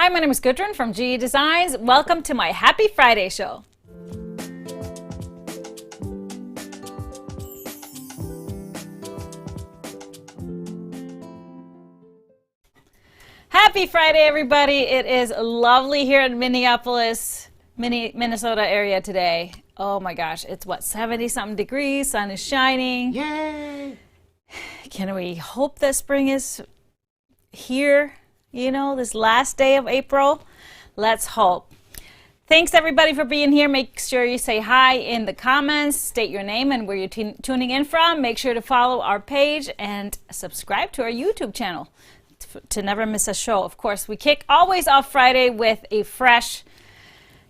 Hi, my name is Gudrun from GE Designs. Welcome to my Happy Friday show. Happy Friday, everybody. It is lovely here in Minneapolis, Minnesota area today. Oh my gosh, it's what, 70-something degrees, sun is shining. Yay! Can we hope that spring is here, you know, this last day of April? Let's hope. Thanks everybody for being here. Make sure you say hi in the comments, state your name and where you're tuning in from. Make sure to follow our page and subscribe to our YouTube channel to never miss a show. Of course, we kick always off Friday with a fresh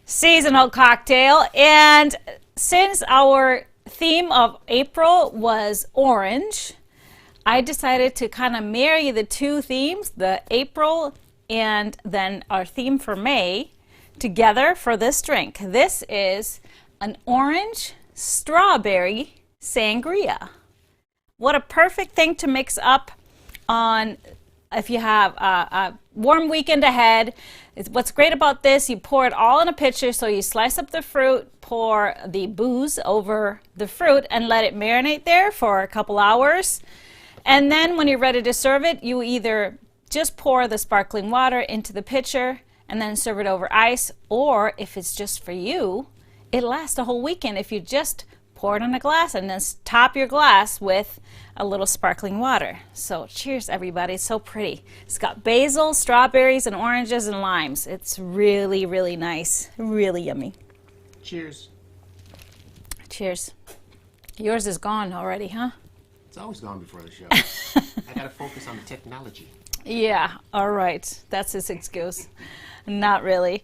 seasonal cocktail, and since our theme of April was orange, I decided to kind of marry the two themes, the April and then our theme for May, together for this drink. This is an orange strawberry sangria. What a perfect thing to mix up on if you have a warm weekend ahead. What's great about this, you pour it all in a pitcher, so you slice up the fruit, pour the booze over the fruit, and let it marinate there for a couple hours. And then when you're ready to serve it, you either just pour the sparkling water into the pitcher and then serve it over ice, or if it's just for you, it lasts a whole weekend if you just pour it on a glass and then top your glass with a little sparkling water. So cheers everybody, it's so pretty. It's got basil, strawberries, and oranges and limes. It's really, really nice, really yummy. Cheers. Cheers. Yours is gone already, huh? It's always gone before the show. I gotta focus on the technology. Yeah, all right, that's his excuse. Not really.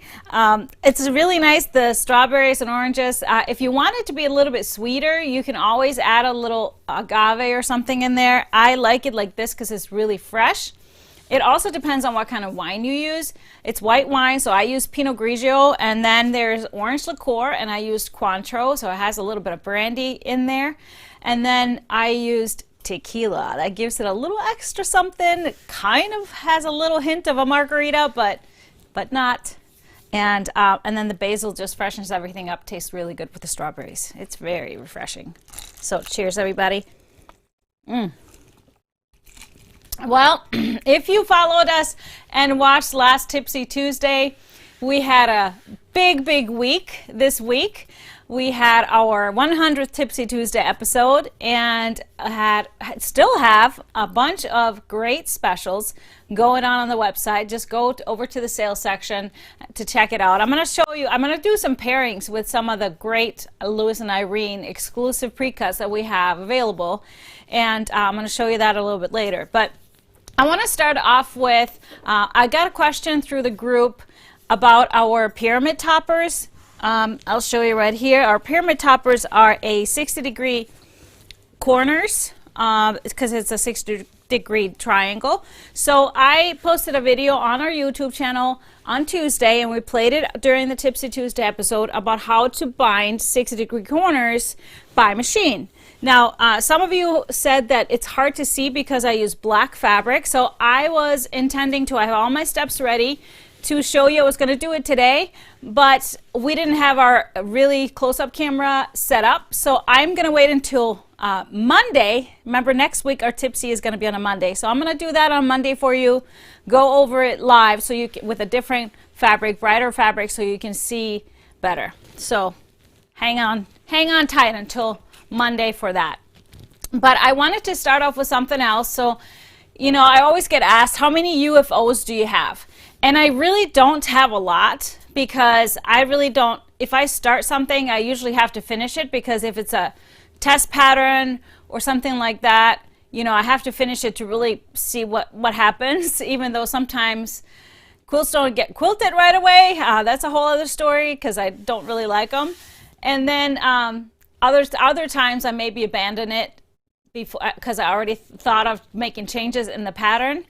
It's really nice, the strawberries and oranges. If you want it to be a little bit sweeter, you can always add a little agave or something in there. I like it like this because it's really fresh. It also depends on what kind of wine you use. It's white wine, so I use Pinot Grigio, and then there's orange liqueur, and I used Cointreau, so it has a little bit of brandy in there. And then I used tequila. That gives it a little extra something. It kind of has a little hint of a margarita, but not. And then the basil just freshens everything up. Tastes really good with the strawberries. It's very refreshing. So cheers, everybody. Well, if you followed us and watched last Tipsy Tuesday, we had a big week this week. We had our 100th Tipsy Tuesday episode and still have a bunch of great specials going on the website. Just go over to the sales section to check it out. I'm going to show you, I'm going to do some pairings with some of the great Louis and Irene exclusive pre-cuts that we have available, and I'm going to show you that a little bit later. But I want to start off with, I got a question through the group about our pyramid toppers. I'll show you right here. Our pyramid toppers are a 60-degree corners because it's a 60-degree triangle. So I posted a video on our YouTube channel on Tuesday, and we played it during the Tipsy Tuesday episode about how to bind 60-degree corners by machine. Now, some of you said that it's hard to see because I use black fabric, so I was intending to, I have all my steps ready to show you. I was going to do it today, but we didn't have our really close-up camera set up, so I'm going to wait until Monday. Remember, next week our Tipsy is going to be on a Monday, so I'm going to do that on Monday for you. Go over it live so you can, with a different fabric, brighter fabric, so you can see better. So hang on tight until Monday for that. But I wanted to start off with something else. So, you know, I always get asked, how many UFOs do you have? And I really don't have a lot, because I really don't, if I start something, I usually have to finish it, because if it's a test pattern or something like that, you know, I have to finish it to really see what happens, even though sometimes quilts don't get quilted right away. That's a whole other story, because I don't really like them. And then other times I maybe abandon it before, because I already thought of making changes in the pattern.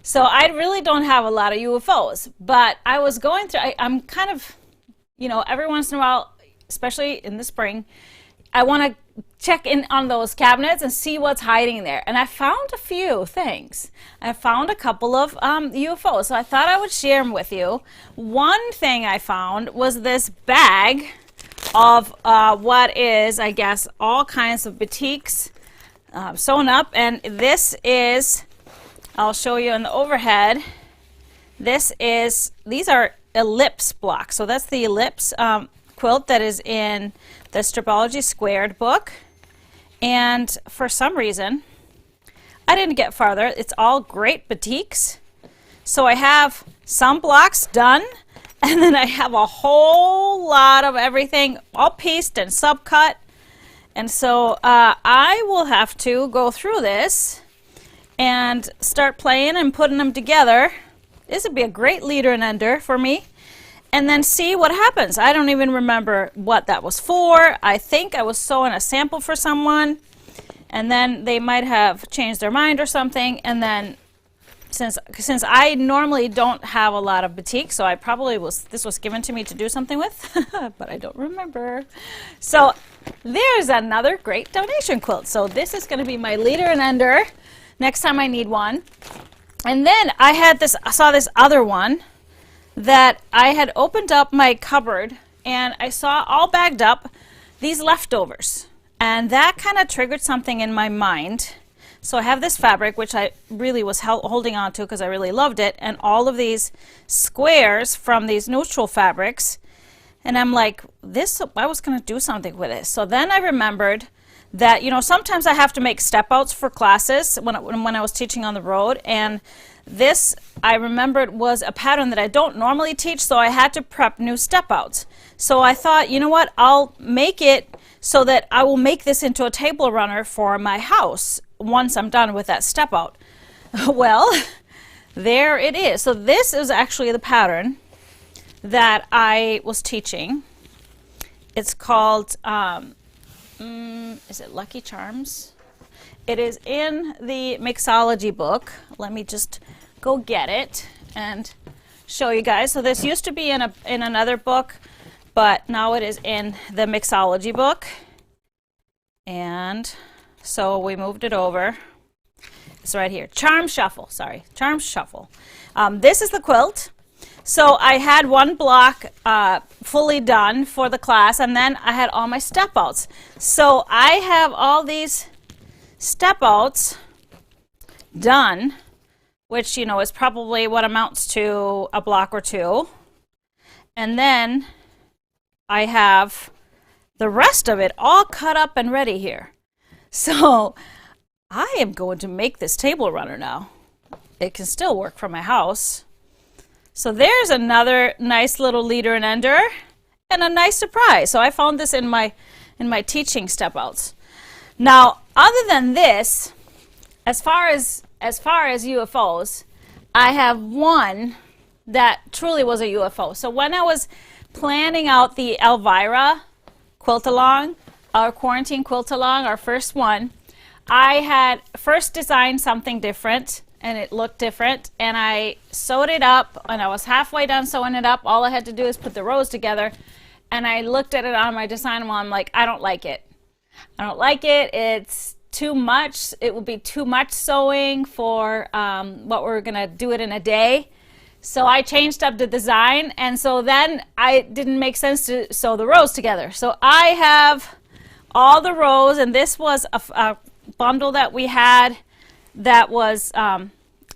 So I really don't have a lot of UFOs, but I was going through, I'm kind of, you know, every once in a while, especially in the spring, I want to check in on those cabinets and see what's hiding there. And I found a few things. I found a couple of UFOs, so I thought I would share them with you. One thing I found was this bag of what is, I guess, all kinds of batiks sewn up. And this is, I'll show you in the overhead, these are ellipse blocks. So that's the ellipse quilt that is in the Stripology Squared book. And for some reason, I didn't get farther. It's all great batiks. So I have some blocks done, and then I have a whole lot of everything all pieced and subcut. And so I will have to go through this and start playing and putting them together. This would be a great leader and ender for me. And then see what happens. I don't even remember what that was for. I think I was sewing a sample for someone, and then they might have changed their mind or something. And then since I normally don't have a lot of batik, so I probably this was given to me to do something with, but I don't remember. So there's another great donation quilt. So this is going to be my leader and ender next time I need one. And then I saw this other one that I had opened up my cupboard and I saw all bagged up these leftovers, and that kind of triggered something in my mind. So I have this fabric, which I really was holding on to because I really loved it, and all of these squares from these neutral fabrics, and I'm like, I was going to do something with this. So then I remembered that, you know, sometimes I have to make step outs for classes when I was teaching on the road, and this, I remembered, was a pattern that I don't normally teach, so I had to prep new step outs. So I thought, you know what, I'll make it so that I will make this into a table runner for my house once I'm done with that step out. Well, there it is. So this is actually the pattern that I was teaching. It's called, is it Lucky Charms? It is in the mixology book. Let me just go get it and show you guys. So this used to be in another book, but now it is in the mixology book. And so we moved it over. It's right here. Charm Shuffle. Sorry, Charm Shuffle. This is the quilt. So I had one block fully done for the class, and then I had all my step outs. So I have all these step outs done, which, you know, is probably what amounts to a block or two. And then I have the rest of it all cut up and ready here. So I am going to make this table runner now. It can still work for my house. So there's another nice little leader and ender and a nice surprise. So I found this in my teaching step outs. Now, other than this, as far as UFOs, I have one that truly was a UFO. So when I was planning out the Elvira quilt-along, our quarantine quilt-along, our first one, I had first designed something different, and it looked different, and I sewed it up, and I was halfway done sewing it up. All I had to do is put the rows together, and I looked at it on my design wall. I'm like, I don't like it. I don't like it. It's too much. It would be too much sewing for what we're going to do it in a day. So I changed up the design, and so then it didn't make sense to sew the rows together. So I have all the rows, and this was a bundle that we had that was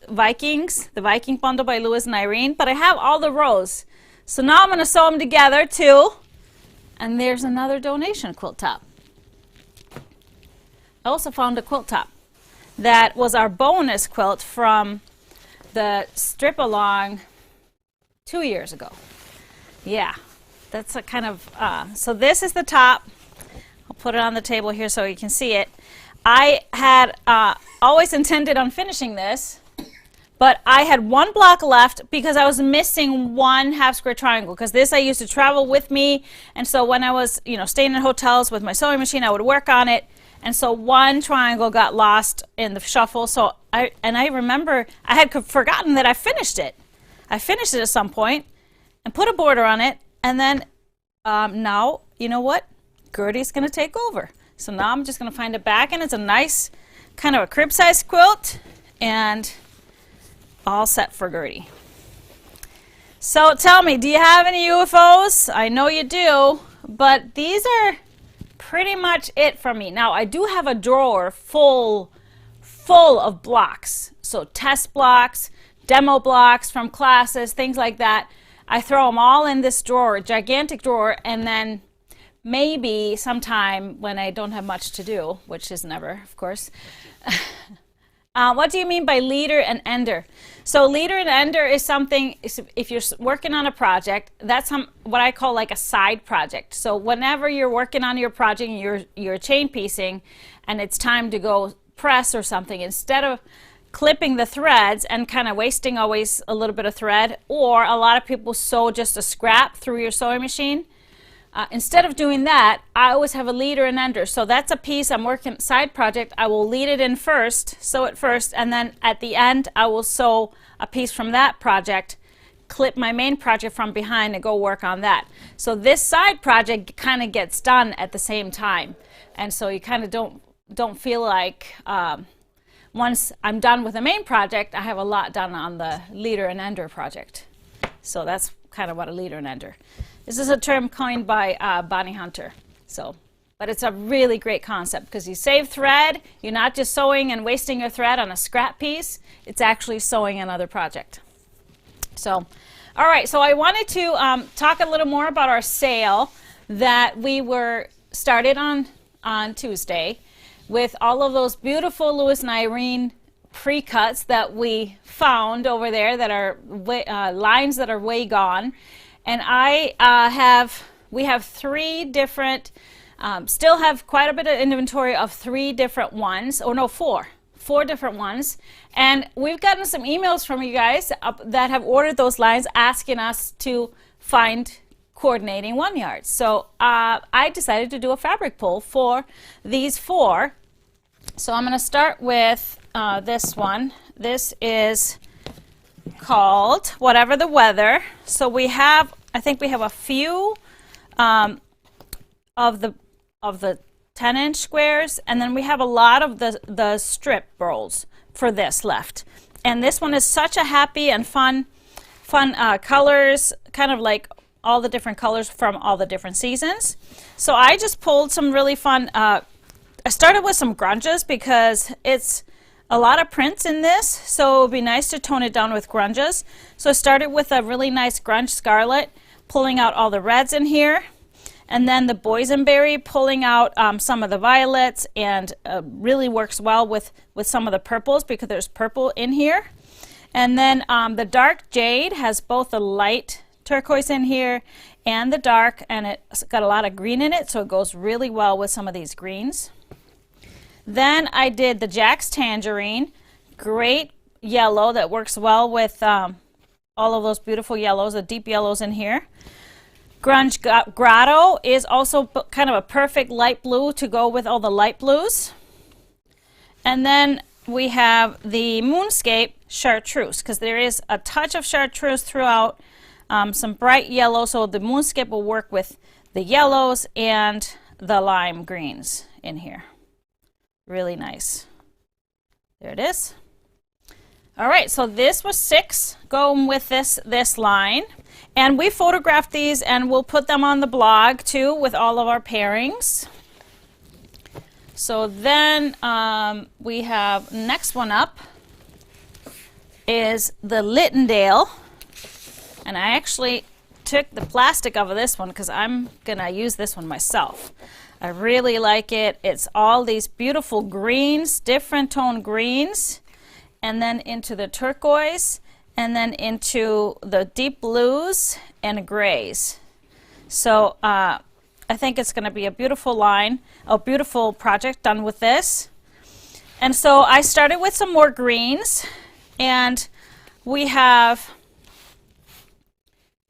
Vikings, the Viking bundle by Lewis and Irene, but I have all the rows. So now I'm going to sew them together too, and there's another donation quilt top. I also found a quilt top that was our bonus quilt from the strip along 2 years ago. Yeah, that's a kind of, so this is the top. I'll put it on the table here so you can see it. I had always intended on finishing this, but I had one block left because I was missing one half square triangle, because this I used to travel with me, and so when I was, you know, staying in hotels with my sewing machine, I would work on it, and so one triangle got lost in the shuffle. So I remember I had forgotten that I finished it. I finished it at some point and put a border on it, and then now, you know what? Gertie's going to take over. So now I'm just going to find it back, and it's a nice kind of a crib size quilt and all set for Gertie. So tell me, do you have any UFOs? I know you do, but these are pretty much it for me. Now I do have a drawer full of blocks. So test blocks, demo blocks from classes, things like that. I throw them all in this drawer, gigantic drawer, and then maybe sometime when I don't have much to do, which is never, of course. What do you mean by leader and ender? So leader and ender is something, if you're working on a project, that's what I call like a side project. So whenever you're working on your project and you're chain piecing and it's time to go press or something, instead of clipping the threads and kind of wasting always a little bit of thread, or a lot of people sew just a scrap through your sewing machine, instead of doing that, I always have a leader and ender. So that's a piece I'm working side project. I will lead it in first, sew it first, and then at the end I will sew a piece from that project, clip my main project from behind and go work on that. So this side project kind of gets done at the same time, and so you kind of don't feel like once I'm done with the main project, I have a lot done on the leader and ender project. So that's kind of what a leader and ender. This is a term coined by Bonnie Hunter. But it's a really great concept because you save thread. You're not just sewing and wasting your thread on a scrap piece. It's actually sewing another project. So, all right. So I wanted to talk a little more about our sale that we started on Tuesday with all of those beautiful Louis and Irene pre-cuts that we found over there that are lines that are way gone. And we have 3 different, still have quite a bit of inventory of 3 different ones, or no, 4 different ones. And we've gotten some emails from you guys that have ordered those lines asking us to find coordinating 1 yards. So I decided to do a fabric pull for these 4. So I'm going to start with this one. This is called Whatever the Weather. So I think we have a few of the 10-inch squares, and then we have a lot of the strip rolls for this left. And this one is such a happy and fun colors, kind of like all the different colors from all the different seasons. So I just pulled some really fun, I started with some grunges because it's a lot of prints in this, so it would be nice to tone it down with grunges. So I started with a really nice grunge scarlet, pulling out all the reds in here, and then the boysenberry, pulling out some of the violets, and really works well with some of the purples because there's purple in here. And then the dark jade has both the light turquoise in here and the dark, and it's got a lot of green in it, so it goes really well with some of these greens. Then I did the Jack's Tangerine, great yellow that works well with all of those beautiful yellows, the deep yellows in here. Grunge Grotto is also kind of a perfect light blue to go with all the light blues. And then we have the Moonscape Chartreuse, because there is a touch of chartreuse throughout, some bright yellow, so the Moonscape will work with the yellows and the lime greens in here. Really nice. There it is. All right, so this was 6 going with this line. And we photographed these and we'll put them on the blog too with all of our pairings. So then we have next one up is the Littendale. And I actually took the plastic off of this one because I'm gonna use this one myself. I really like it. It's all these beautiful greens, different tone greens, and then into the turquoise, and then into the deep blues and grays. So I think it's going to be a beautiful line, a beautiful project done with this. And so I started with some more greens, and we have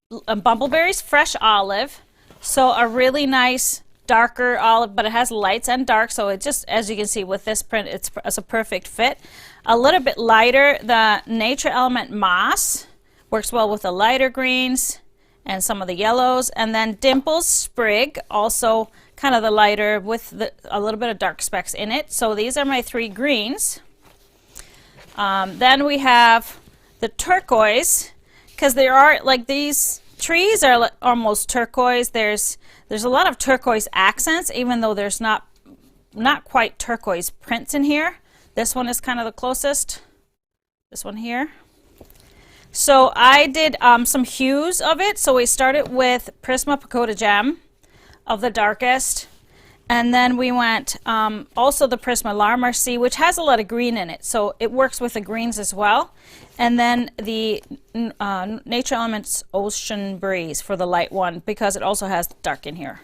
Bumbleberries Fresh Olive, so a really nice darker olive, but it has lights and dark, so it just, as you can see with this print, it's a perfect fit. A little bit lighter, the Nature Element Moss works well with the lighter greens, and some of the yellows, and then Dimple's Sprig, also kind of the lighter with a little bit of dark specks in it. So these are my 3 greens. Then we have the turquoise, because there are, like, these trees are almost turquoise. There's a lot of turquoise accents, even though there's not quite turquoise prints in here. This one is kind of the closest. This one here. So I did some hues of it. So we started with Prisma Pagoda Gem of the darkest. And then we went also the Prisma La Marcie, which has a lot of green in it. So it works with the greens as well. And then the Nature Elements Ocean Breeze for the light one, because it also has dark in here.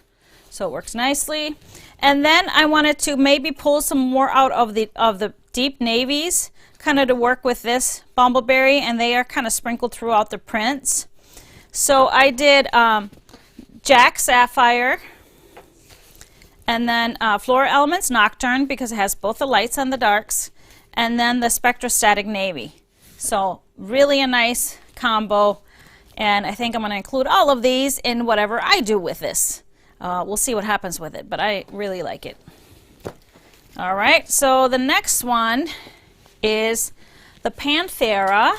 So it works nicely. And then I wanted to maybe pull some more out of the deep navies, kind of to work with this Bumbleberry, and they are kind of sprinkled throughout the prints. So I did Jack Sapphire, and then Flora Elements Nocturne, because it has both the lights and the darks, and then the Spectrostatic Navy. So really a nice combo, and I think I'm going to include all of these in whatever I do with this. We'll see what happens with it, but I really like it. All right, so the next one is the Panthera.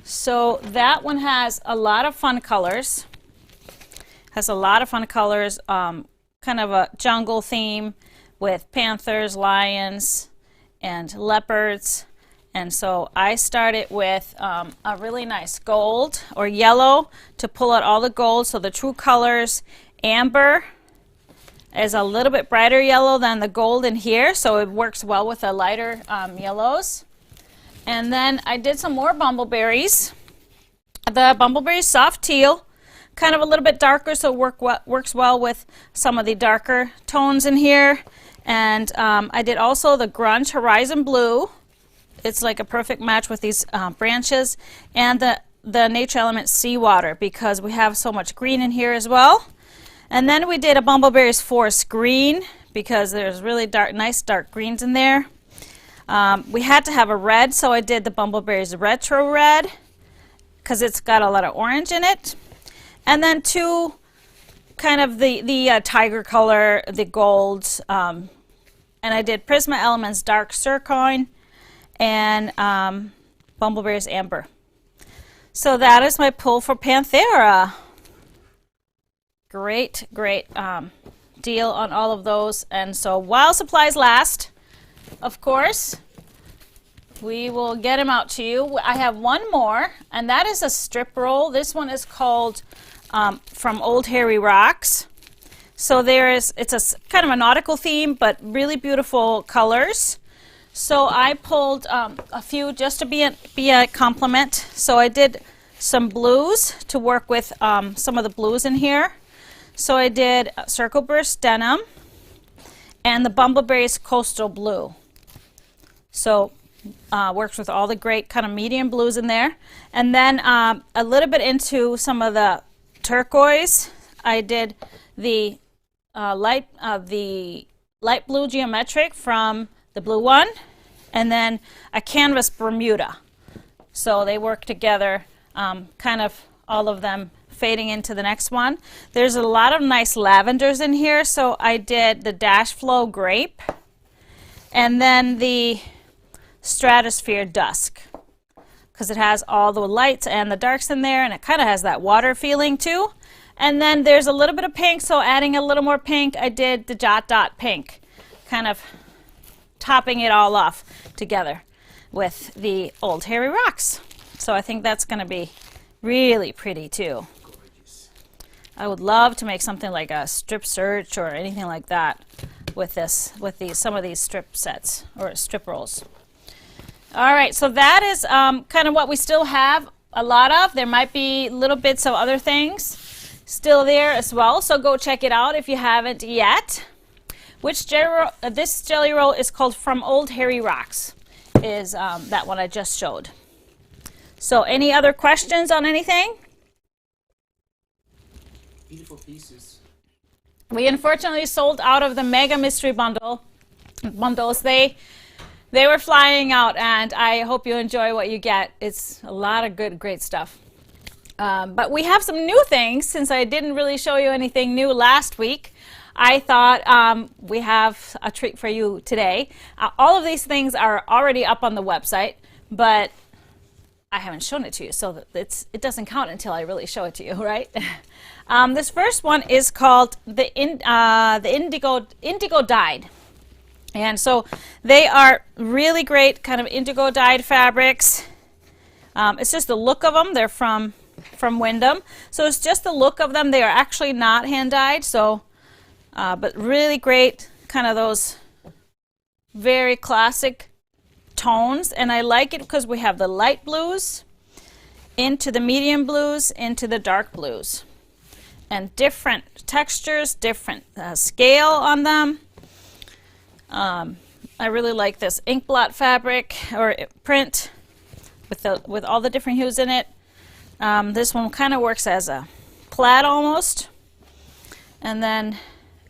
So that one has a lot of fun colors. Kind of a jungle theme with panthers, lions, and leopards. And so I started with a really nice gold or yellow to pull out all the gold. So the true colors, amber is a little bit brighter yellow than the gold in here, so it works well with the lighter yellows. And then I did some more Bumbleberries. The Bumbleberries Soft Teal, kind of a little bit darker, so works well with some of the darker tones in here. And I did also the Grunge Horizon Blue. It's like a perfect match with these branches, and the Nature Element Seawater, because we have so much green in here as well. And then we did a Bumbleberries Forest Green, because there's really nice dark greens in there. We had to have a red, so I did the Bumbleberries Retro Red, because it's got a lot of orange in it. And then 2 kind of the tiger color, the golds, and I did Prisma Elements Dark Circoin and Bumbleberries Amber. So that is my pull for Panthera. Great deal on all of those. And so while supplies last, of course, we will get them out to you. I have one more, and that is a strip roll. This one is called From Old Hairy Rocks. So it's a kind of a nautical theme, but really beautiful colors. So I pulled a few just to be a complement. So I did some blues to work with some of the blues in here. So I did Circle Burst Denim and the Bumbleberries Coastal Blue. So works with all the great kind of medium blues in there. And then a little bit into some of the turquoise. I did the light blue geometric from the blue one, and then a canvas Bermuda. So they work together, kind of all of them fading into the next one. There's a lot of nice lavenders in here, so I did the Dash Flow Grape and then the Stratosphere Dusk, because it has all the lights and the darks in there, and it kind of has that water feeling too. And then there's a little bit of pink, so adding a little more pink, I did the Jot Dot Pink, kind of topping it all off together with the Old Hairy Rocks. So I think that's going to be really pretty too. I would love to make something like a strip search or anything like that with some of these strip sets or strip rolls. All right, so that is kind of what we still have a lot of. There might be little bits of other things still there as well, so go check it out if you haven't yet. This jelly roll is called From Old Hairy Rocks, is that one I just showed. So any other questions on anything? Beautiful pieces. We unfortunately sold out of the Mega Mystery bundles. They were flying out, and I hope you enjoy what you get. It's a lot of great stuff. But we have some new things. Since I didn't really show you anything new last week, I thought we have a treat for you today. All of these things are already up on the website, but I haven't shown it to you, so it doesn't count until I really show it to you, right? This first one is called the indigo dyed. And so they are really great kind of indigo dyed fabrics. It's just the look of them. They're from Wyndham. So it's just the look of them. They are actually not hand dyed, so but really great, kind of those very classic tones. And I like it because we have the light blues into the medium blues into the dark blues, and different textures, different scale on them. I really like this ink blot fabric or print with all the different hues in it. This one kind of works as a plaid almost, and then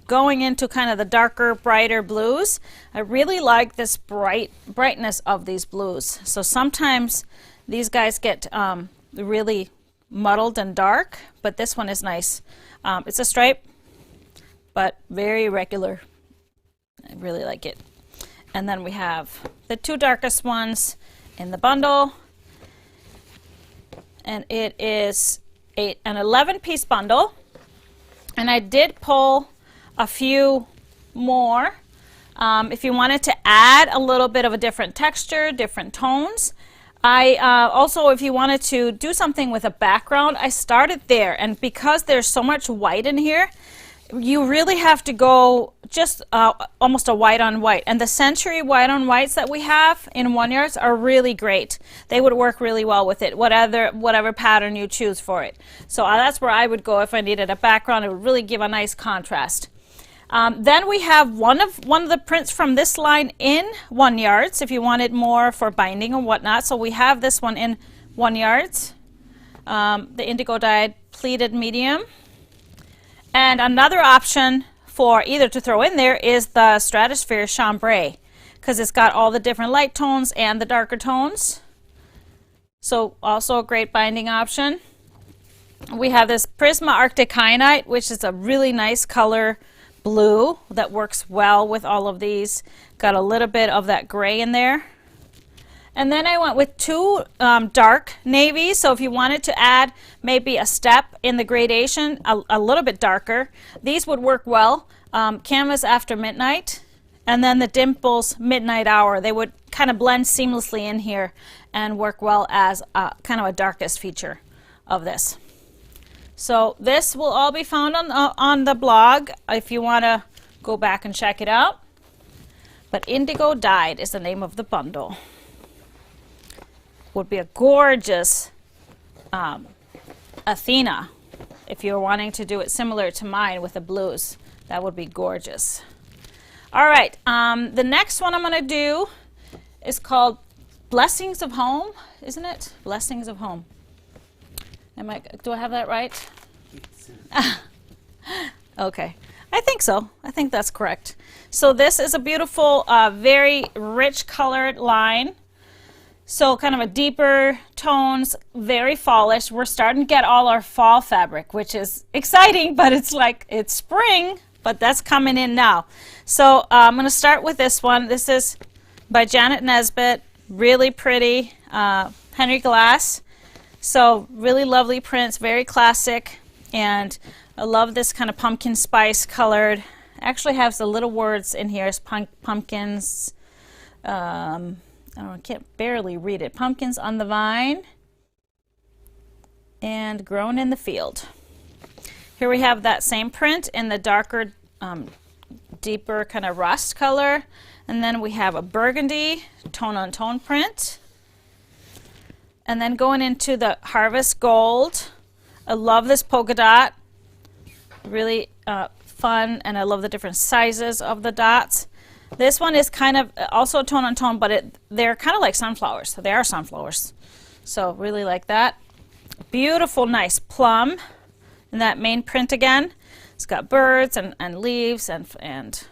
going into kind of the darker, brighter blues. I really like this brightness of these blues. So sometimes these guys get really muddled and dark, but this one is nice. It's a stripe, but very regular. I really like it. And then we have the two darkest ones in the bundle, and it is an 11-piece bundle, and I did pull a few more if you wanted to add a little bit of a different texture, different tones. I also, if you wanted to do something with a background, I started there, and because there's so much white in here, you really have to go just almost a white on white. And the Century white on whites that we have in 1 yards are really great. They would work really well with it, whatever pattern you choose for it. So that's where I would go if I needed a background. It would really give a nice contrast. Then we have one of the prints from this line in 1 yards if you wanted more for binding and whatnot. So we have this one in 1 yards, the indigo dyed pleated medium. And another option for either to throw in there is the Stratosphere Chambray, because it's got all the different light tones and the darker tones. So also a great binding option. We have this Prisma Arctic Kyanite, which is a really nice color blue that works well with all of these. Got a little bit of that gray in there. And then I went with two dark navies, so if you wanted to add maybe a step in the gradation, a little bit darker, these would work well. Canvas After Midnight, and then the Dimples Midnight Hour. They would kind of blend seamlessly in here and work well as kind of a darkest feature of this. So this will all be found on the blog if you want to go back and check it out. But Indigo Dyed is the name of the bundle. Would be a gorgeous Athena if you're wanting to do it similar to mine with the blues. That would be gorgeous. All right, the next one I'm going to do is called Blessings of Home, isn't it? Blessings of Home. Do I have that right? Okay, I think so. I think that's correct. So this is a beautiful, very rich colored line. So kind of a deeper tones, very fallish. We're starting to get all our fall fabric, which is exciting, but it's like it's spring, but that's coming in now. So I'm going to start with this one. This is by Janet Nesbitt, really pretty, Henry Glass. So really lovely prints, very classic, and I love this kind of pumpkin spice colored. Actually has the little words in here, it's pumpkins. I can't barely read it. Pumpkins on the vine and grown in the field. Here we have that same print in the darker, deeper kind of rust color. And then we have a burgundy tone-on-tone print. And then going into the Harvest Gold. I love this polka dot. Really fun, and I love the different sizes of the dots. This one is kind of also tone on tone, but they're kind of like sunflowers. So they are sunflowers. So really like that. Beautiful, nice plum in that main print again. It's got birds and leaves and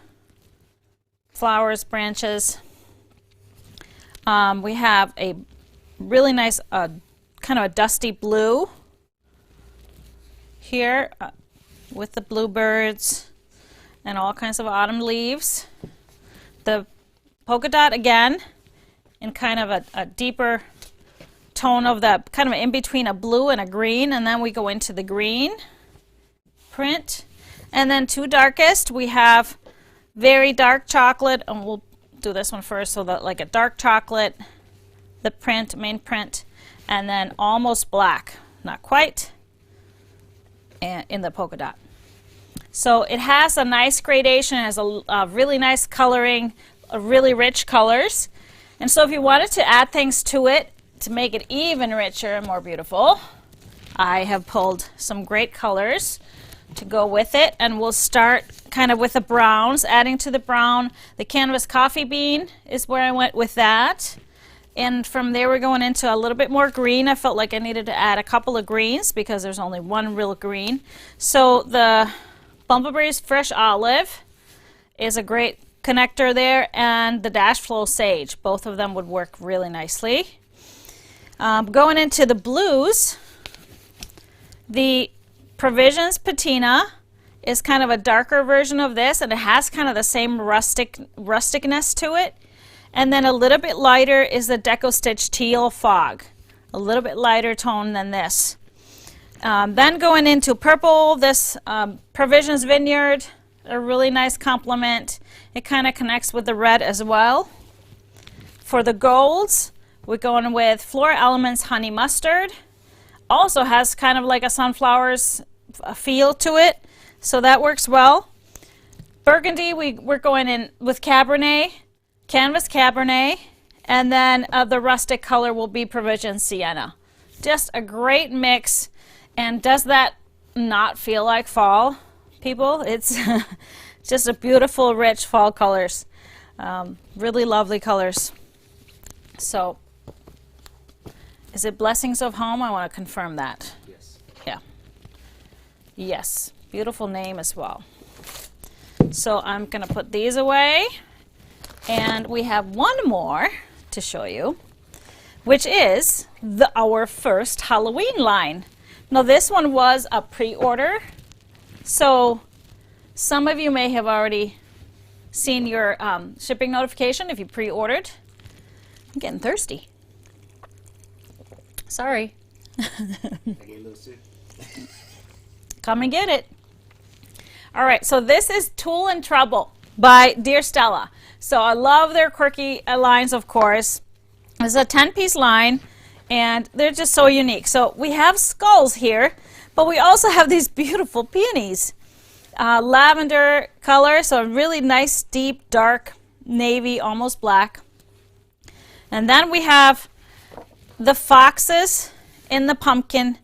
flowers, branches. We have a really nice kind of a dusty blue here with the bluebirds and all kinds of autumn leaves. The polka dot again in kind of a deeper tone of the kind of in between a blue and a green, and then we go into the green print. And then two darkest, we have very dark chocolate, and we'll do this one first, so that like a dark chocolate, the print, main print, and then almost black, not quite, and in the polka dot. So it has a nice gradation, it has a really nice coloring, really rich colors. And so if you wanted to add things to it to make it even richer and more beautiful, I have pulled some great colors to go with it, and we'll start kind of with the browns, adding to the brown. The canvas coffee bean is where I went with that, and from there we're going into a little bit more green. I felt like I needed to add a couple of greens because there's only one real green. So the Bumbleberries Fresh Olive is a great connector there, and the Dash Flow Sage, both of them would work really nicely. Going into the blues, the Provisions Patina is kind of a darker version of this, and it has kind of the same rusticness to it. And then a little bit lighter is the Deco Stitch Teal Fog, a little bit lighter tone than this. Then going into purple, this Provisions Vineyard, a really nice complement. It kind of connects with the red as well. For the golds, we're going with Floral Elements Honey Mustard. Also has kind of like a sunflower's feel to it, so that works well. Burgundy, we're going in with Cabernet, Canvas Cabernet, and then the rustic color will be Provision Sienna. Just a great mix. And does that not feel like fall, people? It's just a beautiful, rich fall colors. Really lovely colors. So, is it Blessings of Home? I want to confirm that. Yes. Yeah. Yes. Beautiful name as well. So I'm going to put these away. And we have one more to show you, which is our first Halloween line. Now this one was a pre-order, so some of you may have already seen your shipping notification if you pre-ordered. I'm getting thirsty. Sorry. I get a little sick. Come and get it. All right, so this is Tool and Trouble by Dear Stella. So I love their quirky lines, of course. It's a 10-piece line, and they're just so unique. So we have skulls here, but we also have these beautiful peonies. Lavender color, so a really nice, deep, dark navy, almost black. And then we have the foxes in the pumpkin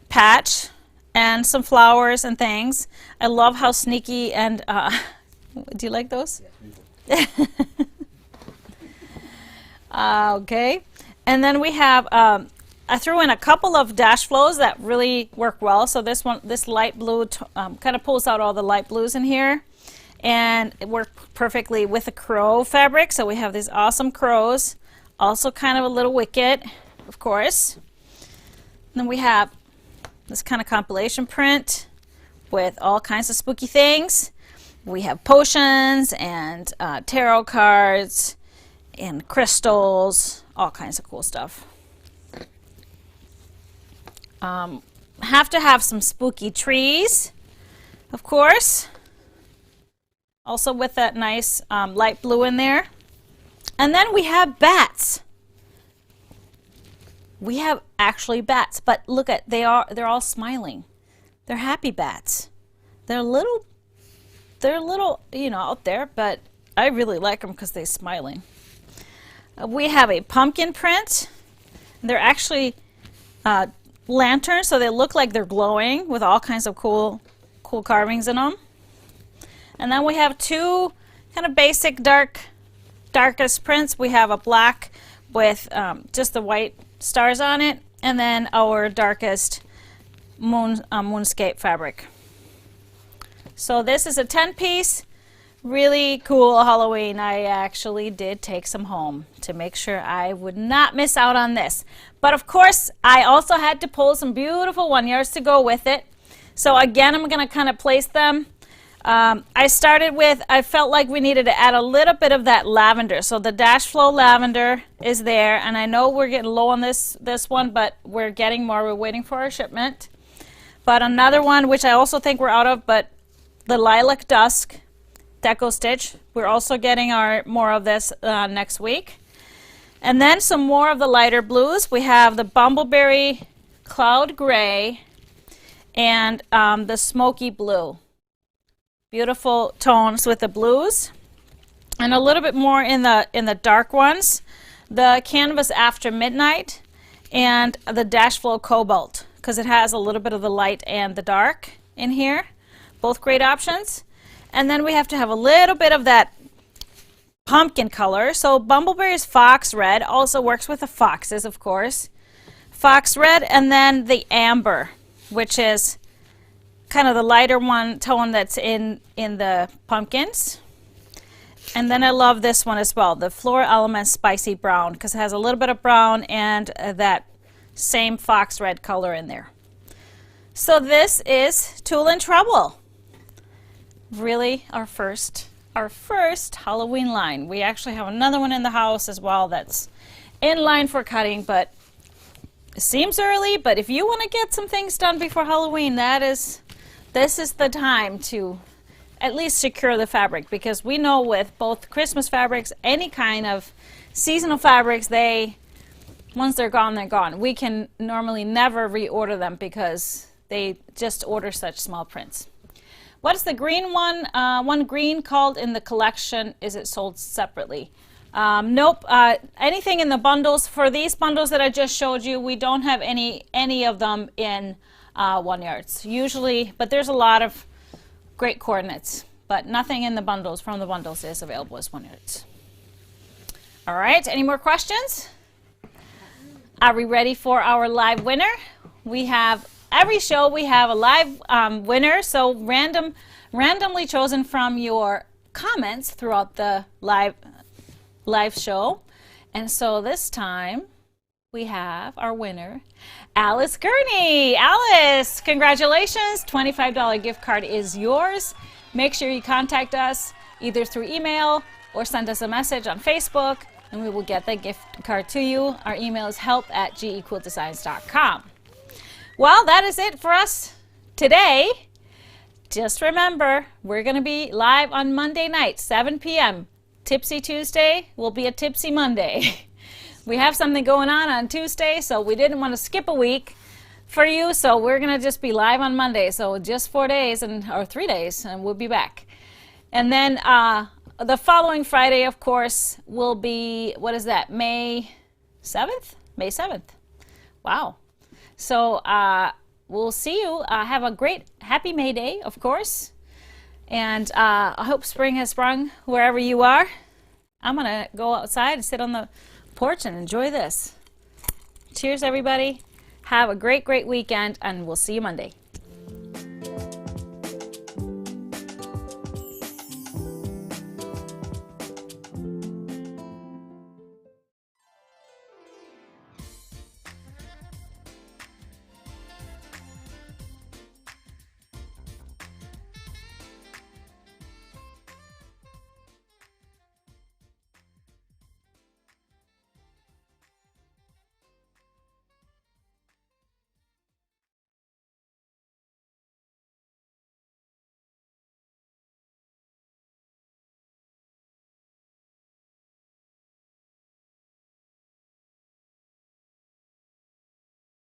patch and some flowers and things. I love how sneaky and, do you like those? Yeah. Okay. And then we have, I threw in a couple of dash flows that really work well. So this one, this light blue kind of pulls out all the light blues in here. And it worked perfectly with the crow fabric. So we have these awesome crows. Also kind of a little wicket, of course. And then we have this kind of compilation print with all kinds of spooky things. We have potions and tarot cards and crystals, all kinds of cool stuff. Have to have some spooky trees, of course. Also with that nice light blue in there. And then we have bats. We have actually bats, but look at they're all smiling. They're happy bats. They're a little, you know, out there, but I really like them because they're smiling. We have a pumpkin print. They're actually lanterns, so they look like they're glowing with all kinds of cool carvings in them. And then we have two kind of basic darkest prints. We have a black with just the white stars on it, and then our darkest moonscape fabric. So this is a 10-piece, really cool Halloween. I actually did take some home to make sure I would not miss out on this. But of course, I also had to pull some beautiful 1 yards to go with it. So again, I'm going to kind of place them. I felt like we needed to add a little bit of that lavender. So the Dash Flow lavender is there, and I know we're getting low on this one, but we're getting more. We're waiting for our shipment. But another one, which I also think we're out of, but the Lilac Dusk Deco Stitch. We're also getting more of this next week. And then some more of the lighter blues. We have the Bumbleberry Cloud Gray and the Smoky Blue. Beautiful tones with the blues, and a little bit more in the dark ones. The Canvas After Midnight and the Dash Flow Cobalt, because it has a little bit of the light and the dark in here. Both great options. And then we have to have a little bit of that pumpkin color. So Bumbleberry's Fox Red also works with the foxes, of course. Fox Red, and then the Amber, which is kind of the lighter one tone that's in the pumpkins. And then I love this one as well, the Floral Elements Spicy Brown, because it has a little bit of brown and that same fox red color in there. So this is Tool and Trouble. Really our first Halloween line. We actually have another one in the house as well that's in line for cutting, but it seems early. But if you want to get some things done before Halloween, this is the time to at least secure the fabric, because we know with both Christmas fabrics, any kind of seasonal fabrics, once they're gone, they're gone. We can normally never reorder them because they just order such small prints. What is the green one? One green called in the collection. Is it sold separately? Nope. Anything in the bundles. For these bundles that I just showed you, we don't have any of them in 1 yards usually, but there's a lot of great coordinates, but nothing in the bundles from the bundles is available as 1 yards. All right, any more questions? Are we ready for our live winner? We have every show we have a live winner, so randomly chosen from your comments throughout the live show. And so this time we have our winner, Alice Gurney. Alice, congratulations. $25 gift card is yours. Make sure you contact us either through email or send us a message on Facebook, and we will get that gift card to you. Our email is help@gequiltdesigns.com. Well, that is it for us today. Just remember, we're going to be live on Monday night, 7 p.m. Tipsy Tuesday will be a Tipsy Monday. We have something going on Tuesday, so we didn't want to skip a week for you, so we're going to just be live on Monday. So just 4 days or 3 days, and we'll be back. And then the following Friday, of course, will be, what is that, May 7th? May 7th. Wow. So we'll see you. Have a great, happy May Day, of course. And I hope spring has sprung wherever you are. I'm going to go outside and sit on the porch and enjoy this. Cheers, everybody. Have a great, great weekend, and we'll see you Monday.